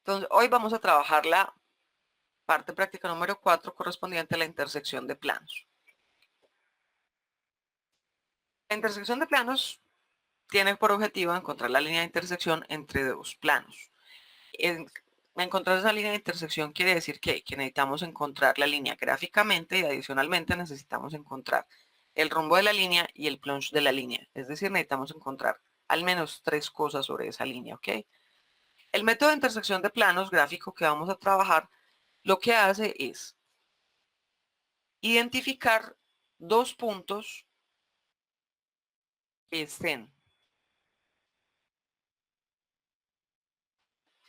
Entonces, hoy vamos a trabajar la parte práctica número 4 correspondiente a la intersección de planos. La intersección de planos tiene por objetivo encontrar la línea de intersección entre dos planos. Encontrar esa línea de intersección quiere decir que necesitamos encontrar la línea gráficamente y adicionalmente necesitamos encontrar el rumbo de la línea y el plunge de la línea. Es decir, necesitamos encontrar al menos 3 cosas sobre esa línea, ¿ok? El método de intersección de planos gráfico que vamos a trabajar lo que hace es identificar dos puntos que estén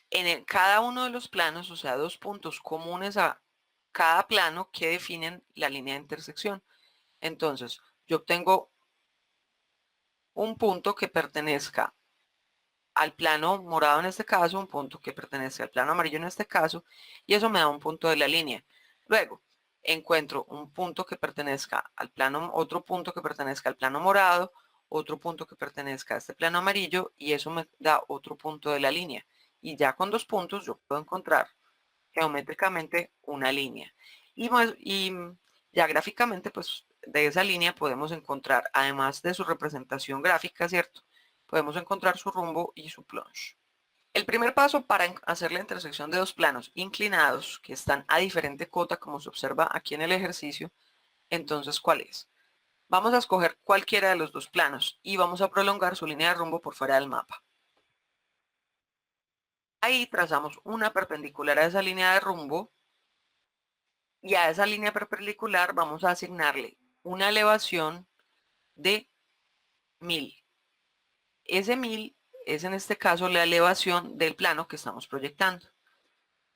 en cada uno de los planos, o sea, dos puntos comunes a cada plano que definen la línea de intersección. Entonces, yo obtengo un punto que pertenezca al plano morado en este caso, un punto que pertenece al plano amarillo en este caso, y eso me da un punto de la línea. Luego, encuentro un punto que pertenezca al plano, otro punto que pertenezca al plano morado, otro punto que pertenezca a este plano amarillo, y eso me da otro punto de la línea. Y ya con dos puntos yo puedo encontrar geométricamente una línea. Y ya gráficamente, pues de esa línea podemos encontrar, además de su representación gráfica, ¿cierto? Podemos encontrar su rumbo y su plunge. El primer paso para hacer la intersección de dos planos inclinados que están a diferente cota, como se observa aquí en el ejercicio, entonces, ¿cuál es? Vamos a escoger cualquiera de los dos planos y vamos a prolongar su línea de rumbo por fuera del mapa. Ahí trazamos una perpendicular a esa línea de rumbo y a esa línea perpendicular vamos a asignarle una elevación de 1000. Ese 1000 es en este caso la elevación del plano que estamos proyectando.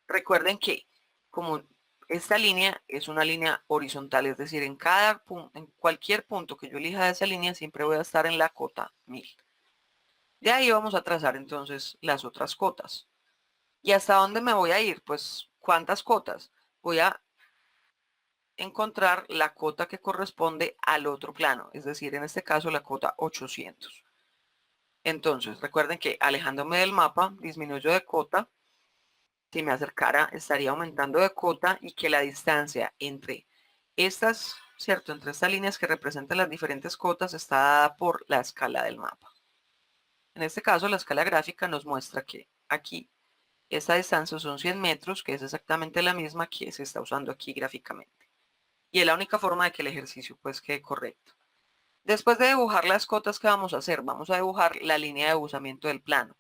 Recuerden que como esta línea es una línea horizontal, es decir, en cualquier punto que yo elija de esa línea siempre voy a estar en la cota 1000. De ahí vamos a trazar entonces las otras cotas. ¿Y hasta dónde me voy a ir? Pues, ¿cuántas cotas? Voy a encontrar la cota que corresponde al otro plano, es decir, en este caso la cota 800. Entonces, recuerden que alejándome del mapa, disminuyo de cota. Si me acercara, estaría aumentando de cota y que la distancia entre estas, ¿cierto? Entre estas líneas que representan las diferentes cotas está dada por la escala del mapa. En este caso, la escala gráfica nos muestra que aquí esta distancia son 100 metros, que es exactamente la misma que se está usando aquí gráficamente. Y es la única forma de que el ejercicio pues quede correcto. Después de dibujar las cotas que vamos a hacer, vamos a dibujar la línea de buzamiento del plano.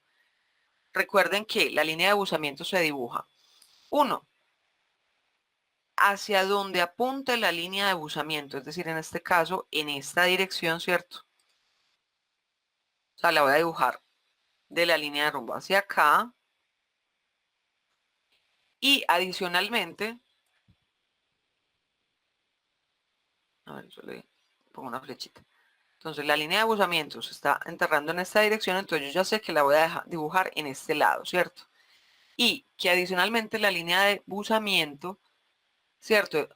Recuerden que la línea de buzamiento se dibuja, 1, hacia donde apunte la línea de buzamiento, es decir, en este caso, en esta dirección, ¿cierto? O sea, la voy a dibujar de la línea de rumbo hacia acá. Y adicionalmente, a ver, yo le pongo una flechita. Entonces, la línea de buzamiento se está enterrando en esta dirección, entonces yo ya sé que la voy a dibujar en este lado, ¿cierto? Y que adicionalmente la línea de buzamiento, ¿cierto?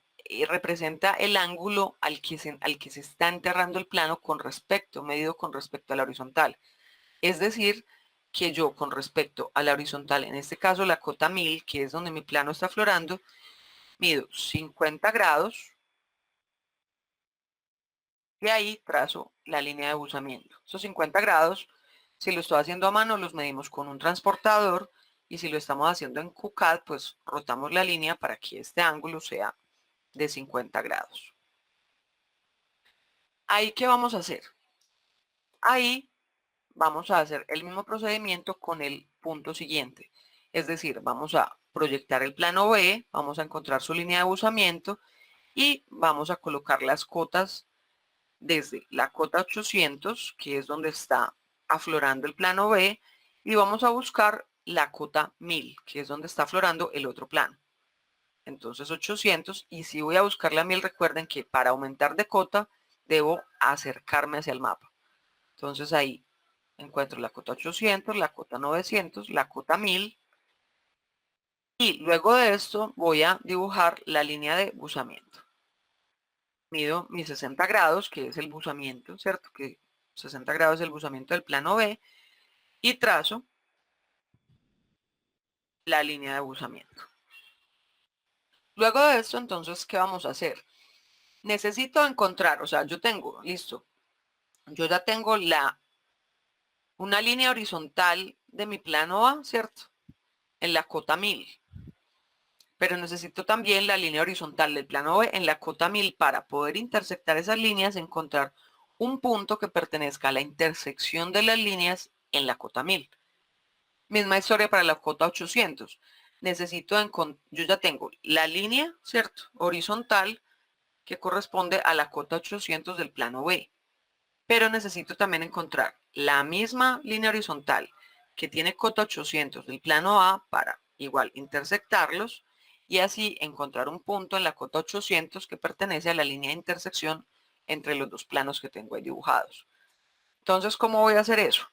Representa el ángulo al que se está enterrando el plano medido con respecto a la horizontal. Es decir, que yo con respecto a la horizontal, en este caso la cota 1000, que es donde mi plano está aflorando, mido 50 grados y ahí trazo la línea de buzamiento. Esos 50 grados, si lo estoy haciendo a mano, los medimos con un transportador y si lo estamos haciendo en QCAD, pues rotamos la línea para que este ángulo sea de 50 grados. ¿Ahí qué vamos a hacer? Ahí vamos a hacer el mismo procedimiento con el punto siguiente. Es decir, vamos a proyectar el plano B, vamos a encontrar su línea de buzamiento y vamos a colocar las cotas desde la cota 800, que es donde está aflorando el plano B, y vamos a buscar la cota 1000, que es donde está aflorando el otro plano. Entonces 800, y si voy a buscar la 1000, recuerden que para aumentar de cota debo acercarme hacia el mapa. Entonces ahí encuentro la cota 800, la cota 900, la cota 1000, y luego de esto voy a dibujar la línea de buzamiento. Mido mis 60 grados, que es el buzamiento, ¿cierto? Que 60 grados es el buzamiento del plano B, y trazo la línea de abusamiento. Luego de esto, entonces, ¿qué vamos a hacer? Necesito encontrar, o sea, yo tengo, listo, yo ya tengo una línea horizontal de mi plano A, ¿cierto? En la cota 1000. Pero necesito también la línea horizontal del plano B en la cota 1000 para poder intersectar esas líneas, encontrar un punto que pertenezca a la intersección de las líneas en la cota 1000. Misma historia para la cota 800. Necesito yo ya tengo la línea, ¿cierto? Horizontal que corresponde a la cota 800 del plano B. Pero necesito también encontrar la misma línea horizontal que tiene cota 800 del plano A para igual intersectarlos y así encontrar un punto en la cota 800 que pertenece a la línea de intersección entre los dos planos que tengo ahí dibujados. Entonces, ¿cómo voy a hacer eso?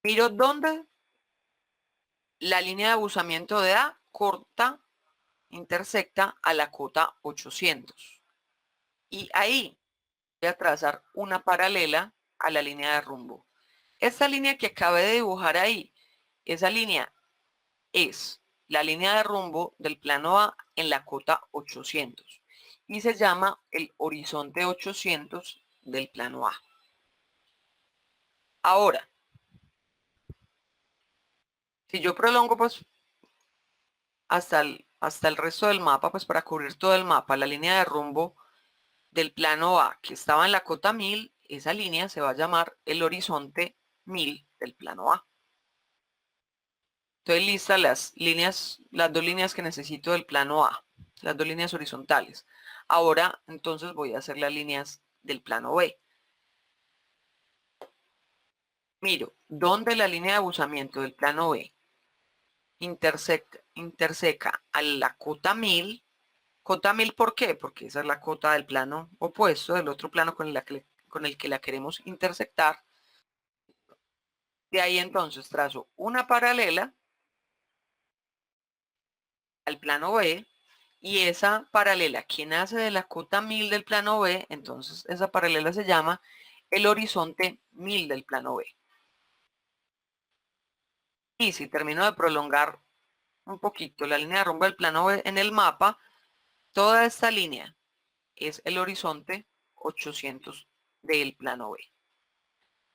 Miro dónde la línea de abusamiento de A intersecta a la cota 800. Y ahí voy a trazar una paralela a la línea de rumbo. Esta línea que acabé de dibujar ahí, esa línea es la línea de rumbo del plano A en la cota 800 y se llama el horizonte 800 del plano A. Ahora, si yo prolongo pues hasta el resto del mapa, pues para cubrir todo el mapa, la línea de rumbo del plano A que estaba en la cota 1000, esa línea se va a llamar el horizonte 1000 del plano A. Estoy lista las dos líneas que necesito del plano A, las dos líneas horizontales. Ahora, entonces voy a hacer las líneas del plano B. Miro, ¿dónde la línea de abusamiento del plano B interseca a la cota 1000? Cota 1000, ¿por qué? Porque esa es la cota del plano opuesto, del otro plano con el que la queremos intersectar. De ahí entonces trazo una paralela al plano B y esa paralela que nace de la cota 1000 del plano B, entonces esa paralela se llama el horizonte 1000 del plano B. Y si termino de prolongar un poquito la línea de rumbo del plano B en el mapa, toda esta línea es el horizonte 800 del plano B.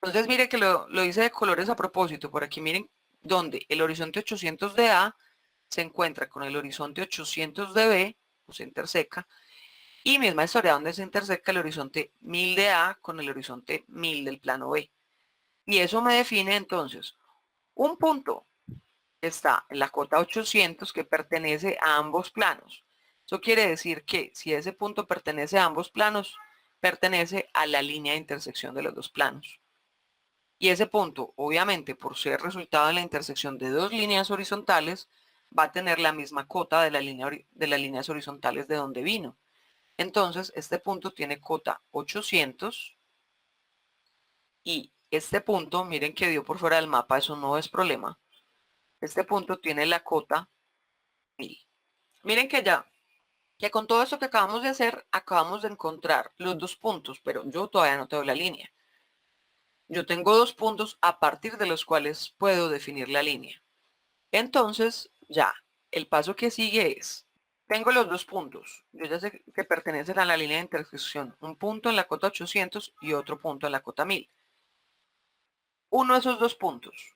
Entonces mire que lo hice de colores a propósito. Por aquí miren donde el horizonte 800 de A se encuentra con el horizonte 800 de B, o se interseca, y misma historia donde se interseca el horizonte 1000 de A con el horizonte 1000 del plano B. Y eso me define entonces un punto que está en la cota 800 que pertenece a ambos planos. Eso quiere decir que si ese punto pertenece a ambos planos, pertenece a la línea de intersección de los dos planos. Y ese punto, obviamente, por ser resultado de la intersección de dos líneas horizontales, va a tener la misma cota de las líneas horizontales de donde vino. Entonces, este punto tiene cota 800 y este punto, miren que dio por fuera del mapa, eso no es problema. Este punto tiene la cota 1000. Miren que con todo esto que acabamos de hacer, acabamos de encontrar los dos puntos, pero yo todavía no tengo la línea. Yo tengo dos puntos a partir de los cuales puedo definir la línea. Entonces, ya, el paso que sigue es, tengo los dos puntos. Yo ya sé que pertenecen a la línea de intersección. Un punto en la cota 800 y otro punto en la cota 1000. Uno de esos dos puntos.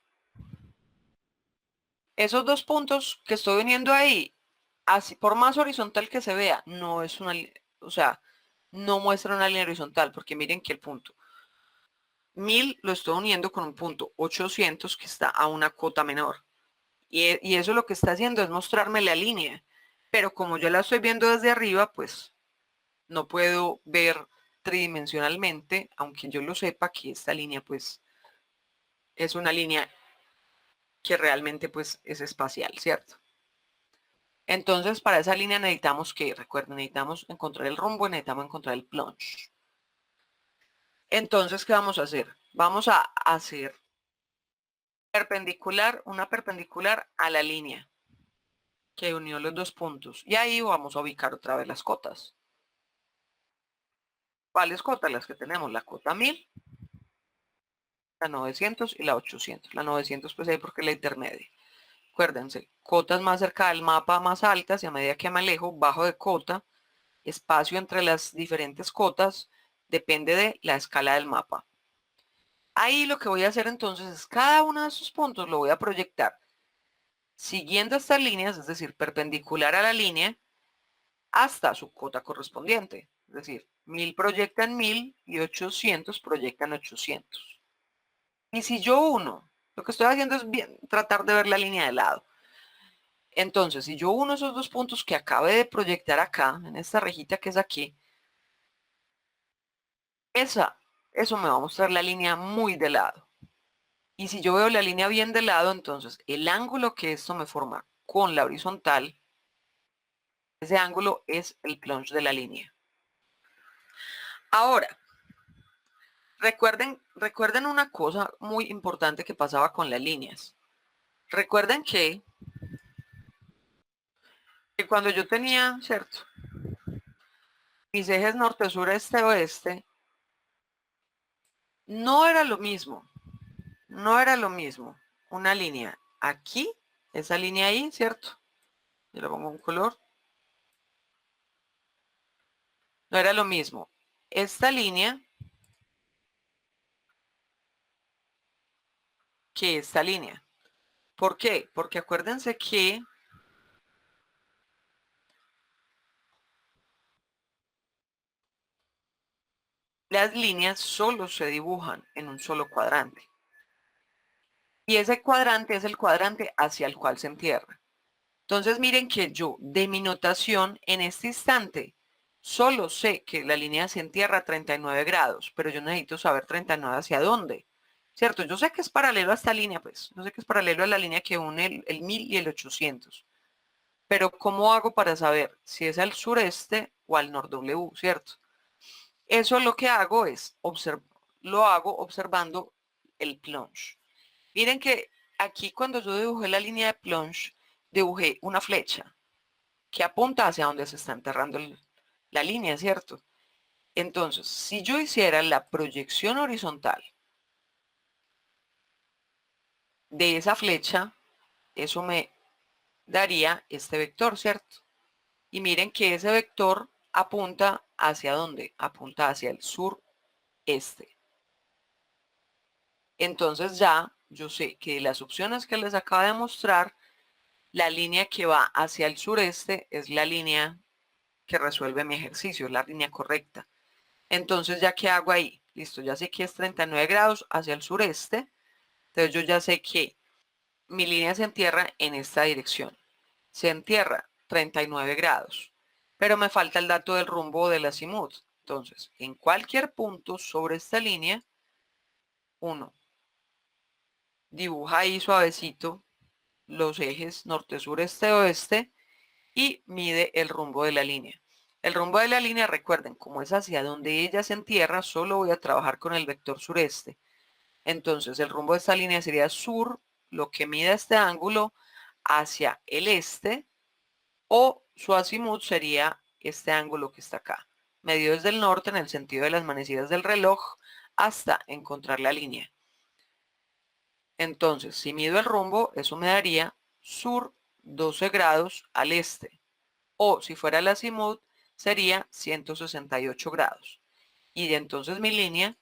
Esos dos puntos que estoy uniendo ahí, así, por más horizontal que se vea, no es una, o sea, no muestra una línea horizontal, porque miren que el punto 1000 lo estoy uniendo con un punto 800 que está a una cota menor. Y eso lo que está haciendo es mostrarme la línea. Pero como yo la estoy viendo desde arriba, pues no puedo ver tridimensionalmente, aunque yo lo sepa que esta línea pues es una línea que realmente pues es espacial, ¿cierto? Entonces para esa línea necesitamos que, recuerden, necesitamos encontrar el rumbo, necesitamos encontrar el plunge. Entonces, ¿qué vamos a hacer? Vamos a hacer una perpendicular a la línea que unió los dos puntos. Y ahí vamos a ubicar otra vez las cotas. ¿Cuáles cotas? Las que tenemos, la cota 1000, la 900 y la 800. La 900 pues ahí porque es la intermedia. Acuérdense, cotas más cerca del mapa más altas y a medida que me alejo, bajo de cota, espacio entre las diferentes cotas, depende de la escala del mapa. Ahí lo que voy a hacer entonces es cada uno de esos puntos lo voy a proyectar siguiendo estas líneas, es decir, perpendicular a la línea, hasta su cota correspondiente. Es decir, 1000 proyectan 1000 y 800 proyectan 800. Y si yo uno, lo que estoy haciendo es bien, tratar de ver la línea de lado. Entonces, si yo uno esos dos puntos que acabé de proyectar acá, en esta rejita que es aquí, eso me va a mostrar la línea muy de lado. Y si yo veo la línea bien de lado, entonces el ángulo que esto me forma con la horizontal, ese ángulo es el plunge de la línea. Ahora, recuerden una cosa muy importante que pasaba con las líneas. Recuerden que cuando yo tenía, ¿cierto? Mis ejes norte, sur, este, oeste, no era lo mismo. No era lo mismo. Una línea aquí, esa línea ahí, ¿cierto? Yo le pongo un color. No era lo mismo. Esta línea que esta línea. ¿Por qué? Porque acuérdense que las líneas solo se dibujan en un solo cuadrante. Y ese cuadrante es el cuadrante hacia el cual se entierra. Entonces miren que yo de mi notación en este instante solo sé que la línea se entierra a 39 grados, pero yo necesito saber 39 hacia dónde. ¿Cierto? Yo sé que es paralelo a esta línea, pues. Yo sé que es paralelo a la línea que une el 1000 y el 800. Pero ¿cómo hago para saber si es al sureste o al nor-W, ¿cierto? Eso lo que hago es, lo hago observando el plunge. Miren que aquí cuando yo dibujé la línea de plunge, dibujé una flecha que apunta hacia donde se está enterrando la línea, ¿cierto? Entonces, si yo hiciera la proyección horizontal de esa flecha, eso me daría este vector, ¿cierto? Y miren que ese vector apunta hacia dónde? Apunta hacia el sureste. Entonces ya yo sé que de las opciones que les acabo de mostrar, la línea que va hacia el sureste es la línea que resuelve mi ejercicio, es la línea correcta. Entonces, ¿ya qué hago ahí? Listo, ya sé que es 39 grados hacia el sureste. Entonces, yo ya sé que mi línea se entierra en esta dirección. Se entierra 39 grados. Pero me falta el dato del rumbo del azimut. Entonces, en cualquier punto sobre esta línea, uno dibuja ahí suavecito los ejes norte, sur, este, oeste y mide el rumbo de la línea. El rumbo de la línea, recuerden, como es hacia donde ella se entierra, solo voy a trabajar con el vector sureste. Entonces, el rumbo de esta línea sería sur, lo que mide este ángulo, hacia el este, o su azimut sería este ángulo que está acá. Medido desde el norte en el sentido de las manecillas del reloj hasta encontrar la línea. Entonces, si mido el rumbo, eso me daría sur 12 grados al este. O si fuera el azimut, sería 168 grados. Y de entonces mi línea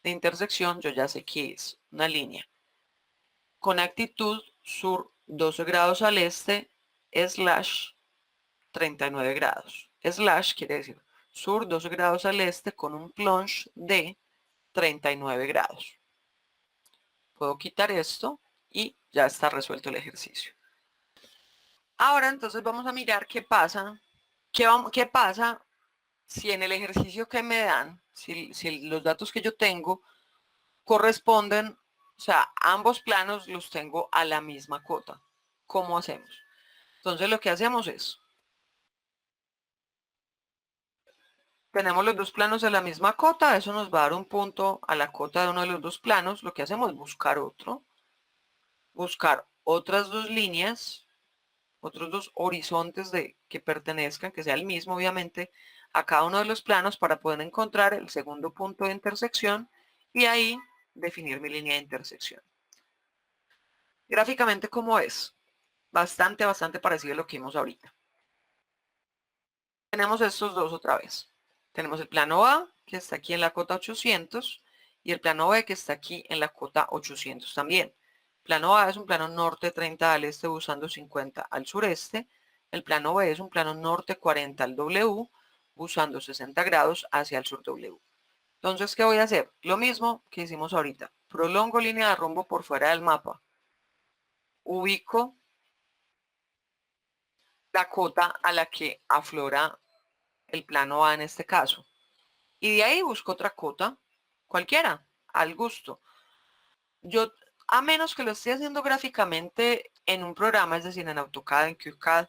de intersección, yo ya sé que es una línea con actitud sur 12 grados al este, slash 39 grados. Slash quiere decir sur 12 grados al este con un plunge de 39 grados. Puedo quitar esto y ya está resuelto el ejercicio. Ahora entonces vamos a mirar qué pasa. ¿Qué pasa si en el ejercicio que me dan, si los datos que yo tengo corresponden, o sea, ambos planos los tengo a la misma cota? ¿Cómo hacemos? Entonces lo que hacemos es, tenemos los dos planos a la misma cota, eso nos va a dar un punto a la cota de uno de los dos planos. Lo que hacemos es buscar buscar otras dos líneas, otros dos horizontes que pertenezcan, que sea el mismo obviamente, a cada uno de los planos para poder encontrar el segundo punto de intersección y ahí definir mi línea de intersección. Gráficamente, ¿cómo es? Bastante parecido a lo que vimos ahorita. Tenemos estos dos otra vez. Tenemos el plano A, que está aquí en la cota 800, y el plano B, que está aquí en la cota 800 también. Plano A es un plano norte 30 al este buscando 50 al sureste. El plano B es un plano norte 40 al W, buscando 60 grados hacia el sur W. Entonces, ¿qué voy a hacer? Lo mismo que hicimos ahorita. Prolongo línea de rumbo por fuera del mapa. Ubico la cota a la que aflora el plano A en este caso. Y de ahí busco otra cota, cualquiera, al gusto. Yo, a menos que lo esté haciendo gráficamente en un programa, es decir, en AutoCAD, en QCAD,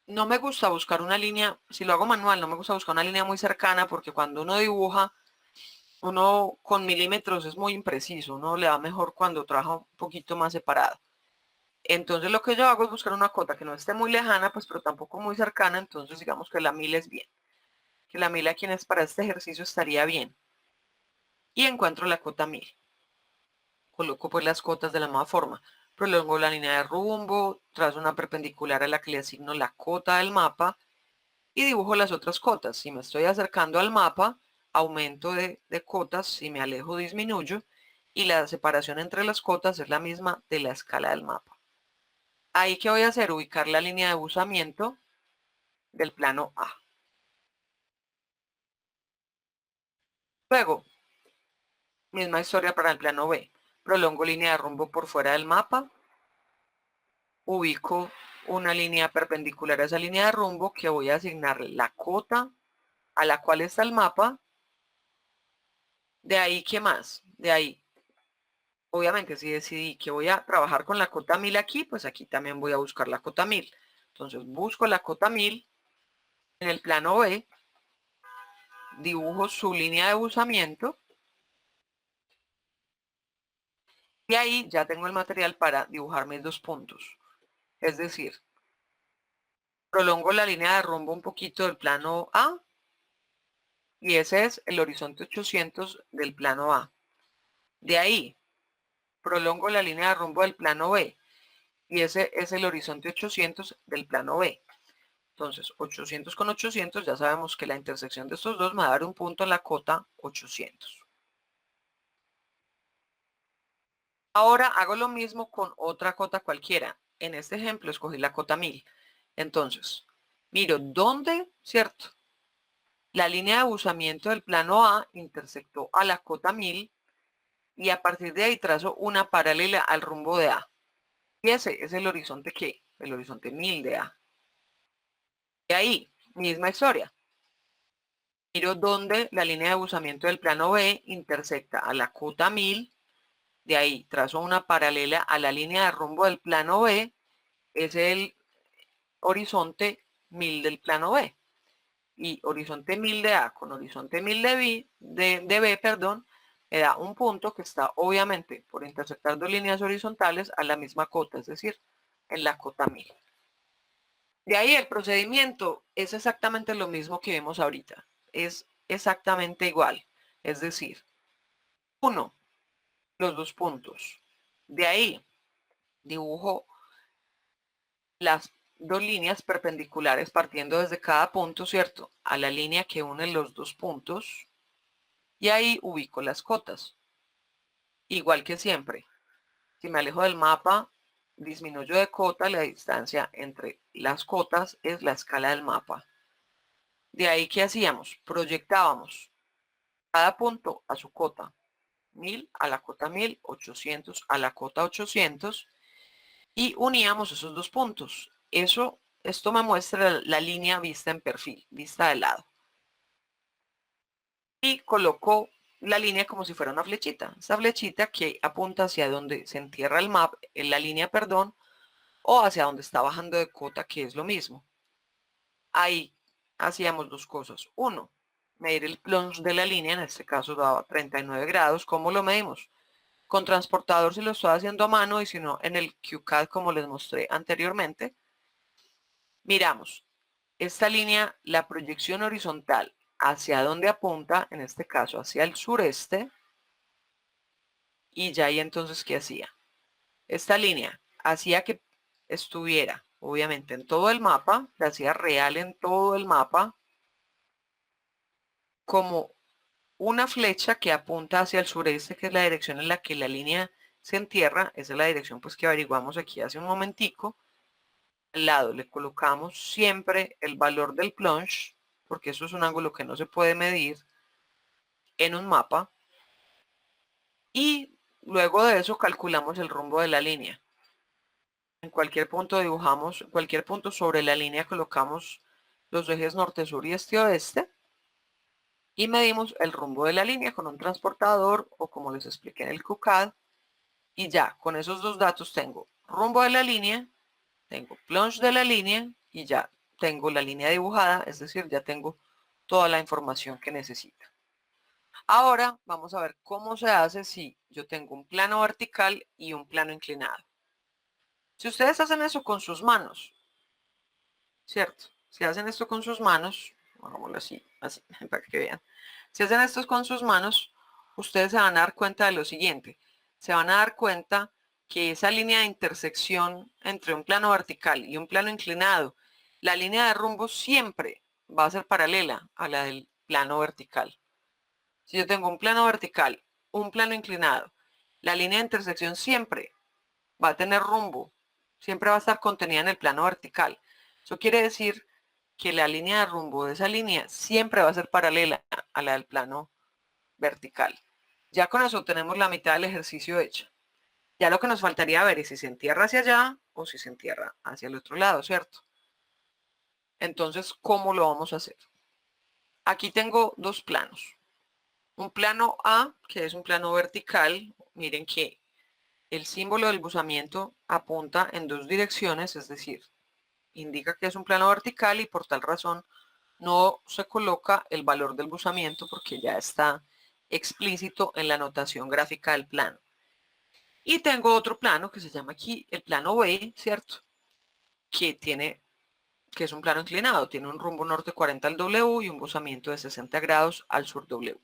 no me gusta buscar una línea, si lo hago manual, no me gusta buscar una línea muy cercana porque cuando uno dibuja, uno con milímetros es muy impreciso, uno le va mejor cuando trabaja un poquito más separado. Entonces lo que yo hago es buscar una cota que no esté muy lejana, pues pero tampoco muy cercana, entonces digamos que la 1000 es bien. Que la 1000 aquí para este ejercicio estaría bien. Y encuentro la cota 1000. Coloco pues las cotas de la misma forma. Prolongo la línea de rumbo, trazo una perpendicular a la que le asigno la cota del mapa y dibujo las otras cotas. Si me estoy acercando al mapa, aumento de cotas, si me alejo disminuyo y la separación entre las cotas es la misma de la escala del mapa. Ahí, ¿qué voy a hacer? Ubicar la línea de buzamiento del plano A. Luego, misma historia para el plano B. Prolongo línea de rumbo por fuera del mapa. Ubico una línea perpendicular a esa línea de rumbo que voy a asignarle la cota a la cual está el mapa. De ahí, ¿qué más? De ahí, obviamente, si decidí que voy a trabajar con la cota 1000 aquí, pues aquí también voy a buscar la cota 1000. Entonces busco la cota 1000 en el plano B, dibujo su línea de buzamiento y ahí ya tengo el material para dibujar mis dos puntos. Es decir, prolongo la línea de rumbo un poquito del plano A y ese es el horizonte 800 del plano A. De ahí, prolongo la línea de rumbo del plano B y ese es el horizonte 800 del plano B. Entonces, 800 con 800, ya sabemos que la intersección de estos dos me va a dar un punto en la cota 800. Ahora hago lo mismo con otra cota cualquiera. En este ejemplo escogí la cota 1000. Entonces, miro dónde, ¿cierto? La línea de buzamiento del plano A intersectó a la cota 1000 y a partir de ahí trazo una paralela al rumbo de A. Y ese es el horizonte que, el horizonte 1000 de A. Y ahí, misma historia. Miro dónde la línea de buzamiento del plano B intersecta a la cota 1000. De ahí trazo una paralela a la línea de rumbo del plano B. Es el horizonte 1000 del plano B. Y horizonte 1000 de A con horizonte 1000 de B, perdón, me da un punto que está obviamente por intersectar dos líneas horizontales a la misma cota, es decir, en la cota 1000. De ahí el procedimiento es exactamente lo mismo que vemos ahorita. Es exactamente igual. Es decir, 1, los dos puntos. De ahí dibujo las dos líneas perpendiculares partiendo desde cada punto, ¿cierto? A la línea que une los dos puntos. Y ahí ubico las cotas. Igual que siempre. Si me alejo del mapa, disminuyo de cota, la distancia entre las cotas es la escala del mapa. De ahí, ¿qué hacíamos? Proyectábamos cada punto a su cota. 1000 a la cota 1000, 800 a la cota 800 y uníamos esos dos puntos. Esto me muestra la línea vista en perfil, vista de lado. Y coloco la línea como si fuera una flechita. Esta flechita que apunta hacia donde se entierra el mapa, en la línea, perdón, o hacia donde está bajando de cota, que es lo mismo. Ahí hacíamos dos cosas. Uno, medir el plunge de la línea, en este caso daba 39 grados. ¿Cómo lo medimos? Con transportador si lo estoy haciendo a mano y si no en el QCAD como les mostré anteriormente. Miramos esta línea, la proyección horizontal, hacia donde apunta, en este caso hacia el sureste. Y ya ahí entonces, ¿qué hacía? Esta línea hacía que estuviera, obviamente, en todo el mapa, la hacía real en todo el mapa, como una flecha que apunta hacia el sureste, que es la dirección en la que la línea se entierra. Esa es la dirección pues que averiguamos aquí hace un momentico. Al lado le colocamos siempre el valor del plunge, porque eso es un ángulo que no se puede medir en un mapa. Y luego de eso calculamos el rumbo de la línea. En cualquier punto dibujamos, en cualquier punto sobre la línea colocamos los ejes norte, sur y este-oeste. Y medimos el rumbo de la línea con un transportador o como les expliqué en el QCAD. Y ya, con esos dos datos tengo rumbo de la línea, tengo plunge de la línea y ya tengo la línea dibujada, es decir, ya tengo toda la información que necesita. Ahora vamos a ver cómo se hace si yo tengo un plano vertical y un plano inclinado. Si ustedes hacen eso con sus manos, ¿cierto? Si hacen esto con sus manos, hagámoslo así, así, para que vean. Si hacen esto con sus manos, ustedes se van a dar cuenta de lo siguiente. Se van a dar cuenta que esa línea de intersección entre un plano vertical y un plano inclinado, la línea de rumbo siempre va a ser paralela a la del plano vertical. Si yo tengo un plano vertical, un plano inclinado, la línea de intersección siempre va a tener rumbo, siempre va a estar contenida en el plano vertical. Eso quiere decir que la línea de rumbo de esa línea siempre va a ser paralela a la del plano vertical. Ya con eso tenemos la mitad del ejercicio hecho. Ya lo que nos faltaría ver es si se entierra hacia allá o si se entierra hacia el otro lado, ¿cierto? Entonces, ¿cómo lo vamos a hacer? Aquí tengo dos planos. Un plano A, que es un plano vertical. Miren que el símbolo del buzamiento apunta en dos direcciones, es decir, indica que es un plano vertical y por tal razón no se coloca el valor del buzamiento porque ya está explícito en la notación gráfica del plano. Y tengo otro plano que se llama aquí el plano B, ¿cierto? Que es un plano inclinado, tiene un rumbo norte 40 al W y un buzamiento de 60 grados al sur W.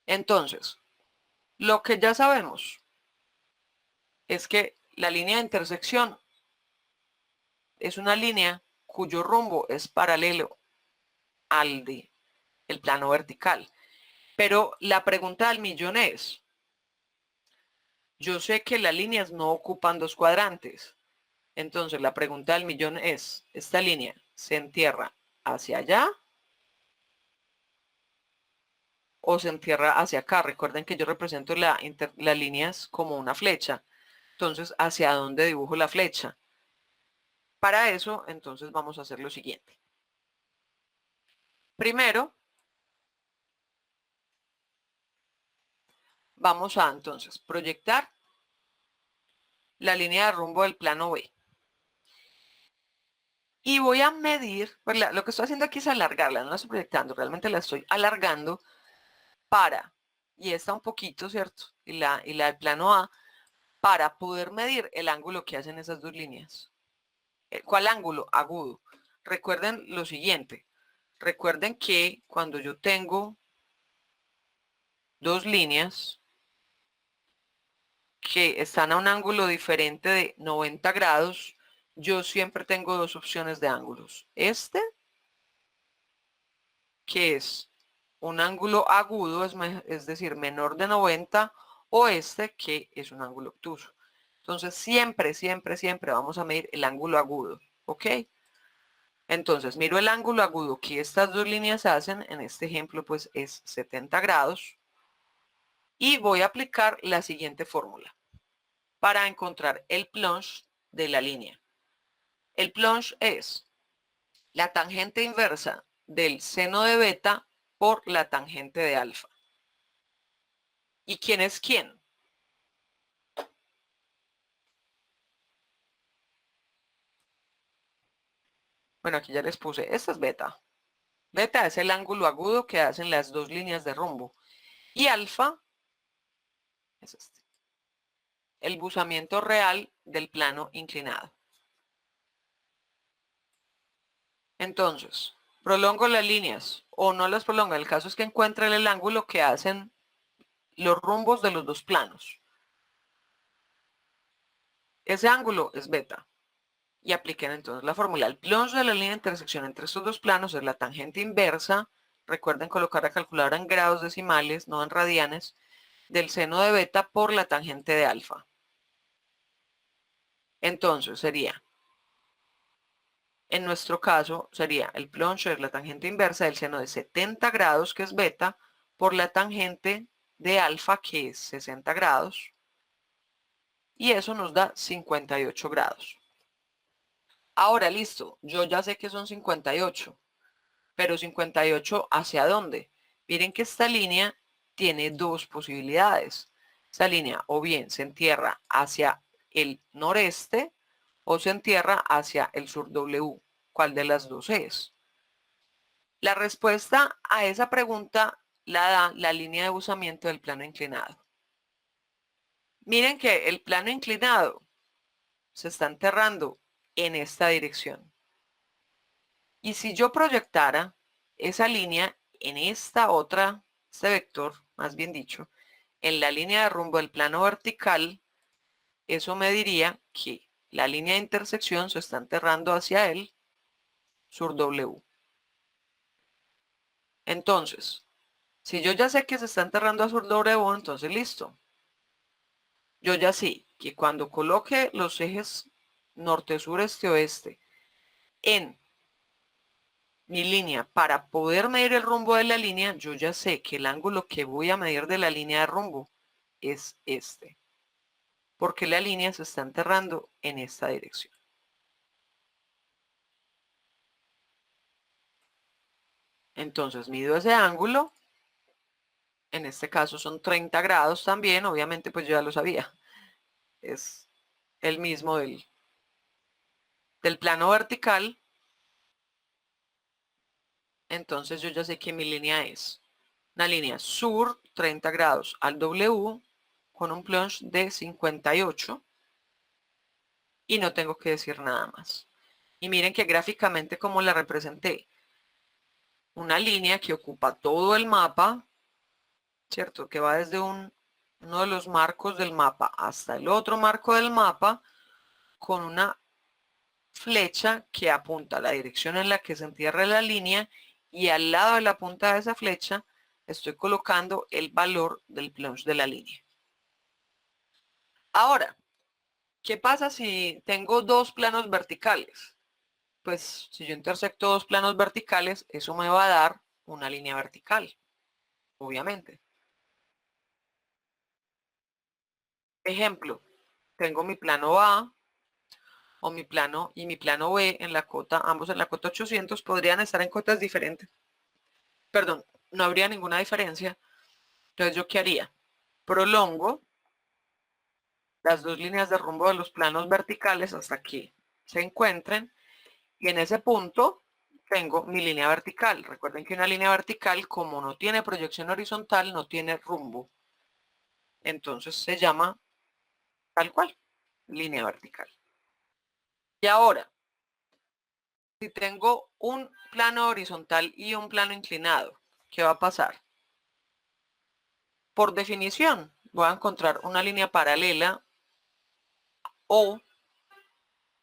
Entonces, lo que ya sabemos es que la línea de intersección es una línea cuyo rumbo es paralelo al de el plano vertical. Pero la pregunta del millón es, yo sé que las líneas no ocupan dos cuadrantes. Entonces la pregunta del millón es, ¿esta línea se entierra hacia allá o se entierra hacia acá? Recuerden que yo represento las líneas como una flecha. Entonces, ¿hacia dónde dibujo la flecha? Para eso, entonces vamos a hacer lo siguiente. Primero, vamos a entonces proyectar la línea de rumbo del plano B. Y voy a medir, pues lo que estoy haciendo aquí es alargarla, no la estoy proyectando, realmente la estoy alargando y esta un poquito, ¿cierto? Y la del plano A, para poder medir el ángulo que hacen esas dos líneas. ¿Cuál ángulo? Agudo. Recuerden lo siguiente, recuerden que cuando yo tengo dos líneas que están a un ángulo diferente de 90 grados, yo siempre tengo dos opciones de ángulos. Este, que es un ángulo agudo, es decir, menor de 90, o este, que es un ángulo obtuso. Entonces, siempre, siempre, siempre vamos a medir el ángulo agudo, ¿ok? Entonces, miro el ángulo agudo que estas dos líneas hacen, en este ejemplo, pues es 70 grados, y voy a aplicar la siguiente fórmula para encontrar el plunge de la línea. El plunge es la tangente inversa del seno de beta por la tangente de alfa. ¿Y quién es quién? Bueno, aquí ya les puse, esta es beta. Beta es el ángulo agudo que hacen las dos líneas de rumbo. Y alfa es este, el buzamiento real del plano inclinado. Entonces, prolongo las líneas o no las prolongo. El caso es que encuentren el ángulo que hacen los rumbos de los dos planos. ese ángulo es beta. Y apliquen entonces la fórmula. El plonge de la línea de intersección entre estos dos planos es la tangente inversa. Recuerden colocar la calculadora en grados decimales, no en radianes, del seno de beta por la tangente de alfa. Entonces sería, en nuestro caso, sería el plonge de la tangente inversa del seno de 70 grados, que es beta, por la tangente de alfa, que es 60 grados. Y eso nos da 58 grados. Ahora, listo, yo ya sé que son 58, pero 58 ¿hacia dónde? Miren que esta línea tiene dos posibilidades. Esta línea o bien se entierra hacia el noreste o se entierra hacia el sur W. ¿Cuál de las dos es? La respuesta a esa pregunta la da la línea de buzamiento del plano inclinado. Miren que el plano inclinado se está enterrando en esta dirección. Y si yo proyectara esa línea en esta otra, este vector, más bien dicho, en la línea de rumbo del plano vertical, eso me diría que la línea de intersección se está enterrando hacia el sur W. Entonces, si yo ya sé que se está enterrando a sur W, entonces listo. Yo ya sé que cuando coloque los ejes norte, sur, este, oeste en mi línea para poder medir el rumbo de la línea, yo ya sé que el ángulo que voy a medir de la línea de rumbo es este, porque la línea se está enterrando en esta dirección. Entonces mido ese ángulo, en este caso son 30 grados también, obviamente pues yo ya lo sabía, es el mismo del plano vertical. Entonces yo ya sé que mi línea es una línea sur 30 grados al W con un plunge de 58 y no tengo que decir nada más. Y miren que gráficamente como la representé, una línea que ocupa todo el mapa, ¿cierto? Que va desde uno de los marcos del mapa hasta el otro marco del mapa con una flecha que apunta a la dirección en la que se entierra la línea y al lado de la punta de esa flecha estoy colocando el valor del plunge de la línea. Ahora, ¿qué pasa si tengo dos planos verticales? Pues si yo intersecto dos planos verticales, eso me va a dar una línea vertical, obviamente. Ejemplo, tengo mi plano A o mi plano y mi plano B en la cota, ambos en la cota 800, podrían estar en cotas diferentes. Perdón, no habría ninguna diferencia. Entonces, ¿yo qué haría? Prolongo las dos líneas de rumbo de los planos verticales hasta que se encuentren y en ese punto tengo mi línea vertical. Recuerden que una línea vertical, como no tiene proyección horizontal, no tiene rumbo. Entonces se llama tal cual, línea vertical. Y ahora, si tengo un plano horizontal y un plano inclinado, ¿qué va a pasar? Por definición, voy a encontrar una línea paralela o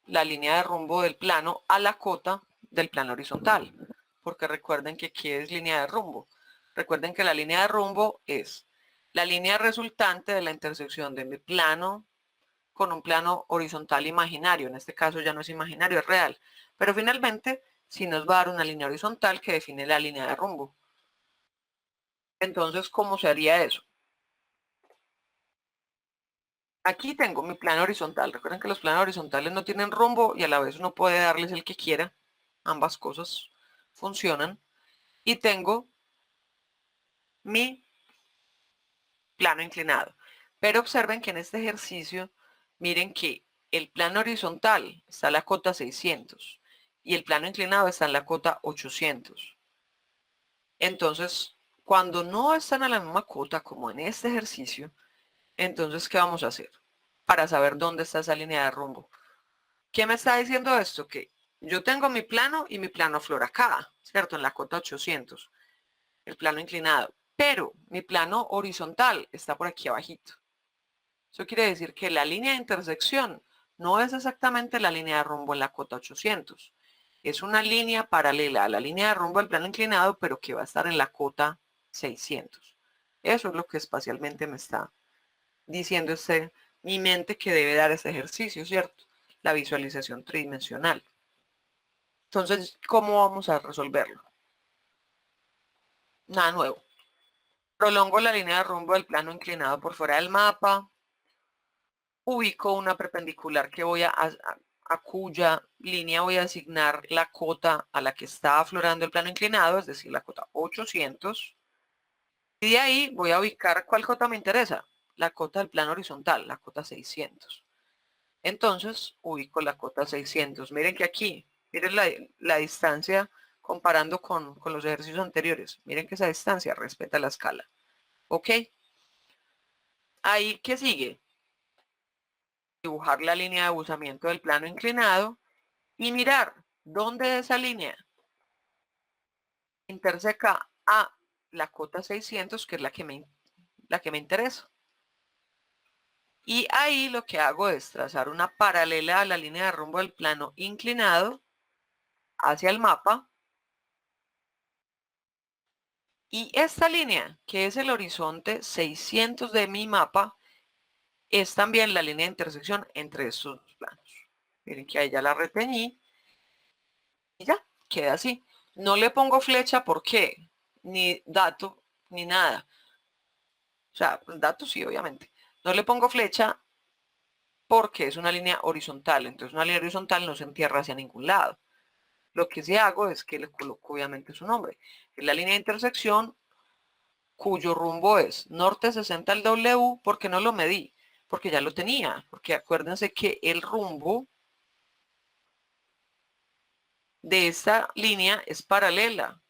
la línea de rumbo del plano a la cota del plano horizontal. Porque recuerden que aquí es línea de rumbo. Recuerden que la línea de rumbo es la línea resultante de la intersección de mi plano con un plano horizontal imaginario. En este caso ya no es imaginario, es real. Pero finalmente sí nos va a dar una línea horizontal que define la línea de rumbo. Entonces, ¿cómo se haría eso? Aquí tengo mi plano horizontal. Recuerden que los planos horizontales no tienen rumbo y a la vez uno puede darles el que quiera. Ambas cosas funcionan. Y tengo mi plano inclinado. Pero observen que en este ejercicio, miren que el plano horizontal está en la cota 600 y el plano inclinado está en la cota 800. Entonces, cuando no están a la misma cota como en este ejercicio, entonces, ¿qué vamos a hacer? Para saber dónde está esa línea de rumbo. ¿Qué me está diciendo esto? Que yo tengo mi plano y mi plano flor acá, ¿cierto? En la cota 800, el plano inclinado. Pero mi plano horizontal está por aquí abajito. Eso quiere decir que la línea de intersección no es exactamente la línea de rumbo en la cota 800. Es una línea paralela a la línea de rumbo del plano inclinado, pero que va a estar en la cota 600. Eso es lo que espacialmente me está diciendo mi mente que debe dar ese ejercicio, ¿cierto? La visualización tridimensional. Entonces, ¿cómo vamos a resolverlo? Nada nuevo. Prolongo la línea de rumbo del plano inclinado por fuera del mapa. Ubico una perpendicular que a cuya línea voy a asignar la cota a la que está aflorando el plano inclinado, es decir, la cota 800. Y de ahí voy a ubicar cuál cota me interesa, la cota del plano horizontal, la cota 600. Entonces, ubico la cota 600. Miren que aquí, miren la distancia comparando con los ejercicios anteriores. Miren que esa distancia respeta la escala. ¿Ok? Ahí, ¿qué sigue? Dibujar la línea de abusamiento del plano inclinado y mirar dónde esa línea interseca a la cota 600, que es la que me interesa. Y ahí lo que hago es trazar una paralela a la línea de rumbo del plano inclinado hacia el mapa. Y esta línea, que es el horizonte 600 de mi mapa, es también la línea de intersección entre estos dos planos. Miren que ahí ya la reteñí y ya, queda así. No le pongo flecha, ¿por qué? Ni dato, ni nada. O sea, pues datos sí, obviamente. No le pongo flecha porque es una línea horizontal. Entonces una línea horizontal no se entierra hacia ningún lado. Lo que sí hago es que le coloco obviamente su nombre. Es la línea de intersección cuyo rumbo es norte 60 al W. ¿Por qué no lo medí? Porque ya lo tenía. Porque acuérdense que el rumbo de esta línea es paralela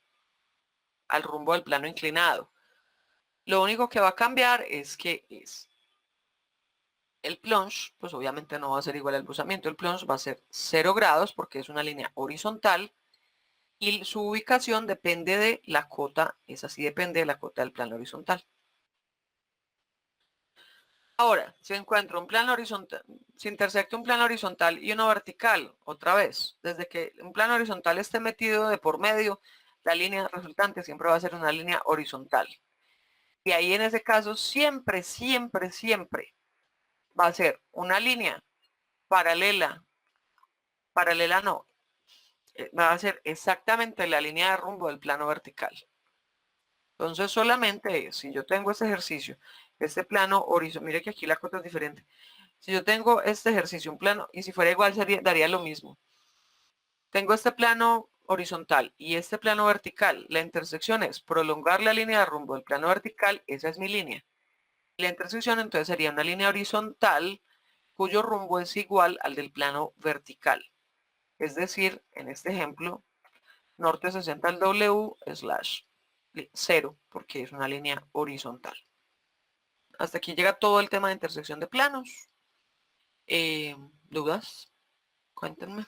al rumbo del plano inclinado. Lo único que va a cambiar es que el plunge, pues obviamente no va a ser igual al buzamiento. El plunge va a ser 0 grados porque es una línea horizontal y su ubicación depende de la cota, esa sí depende de la cota del plano horizontal. Ahora, si encuentro un plano horizontal, si intersecta un plano horizontal y uno vertical, otra vez, desde que un plano horizontal esté metido de por medio, la línea resultante siempre va a ser una línea horizontal. Y ahí en ese caso siempre, siempre, siempre va a ser una línea paralela, paralela no, va a ser exactamente la línea de rumbo del plano vertical. Entonces solamente si yo tengo este ejercicio, este plano horizontal, mire que aquí la cota es diferente. Si yo tengo este ejercicio, un plano, y si fuera igual daría lo mismo. Tengo este plano horizontal y este plano vertical. La intersección es prolongar la línea de rumbo del plano vertical, esa es mi línea. La intersección entonces sería una línea horizontal cuyo rumbo es igual al del plano vertical. Es decir, en este ejemplo, norte 60 al W slash 0, porque es una línea horizontal. Hasta aquí llega todo el tema de intersección de planos. ¿Dudas? Cuéntenme.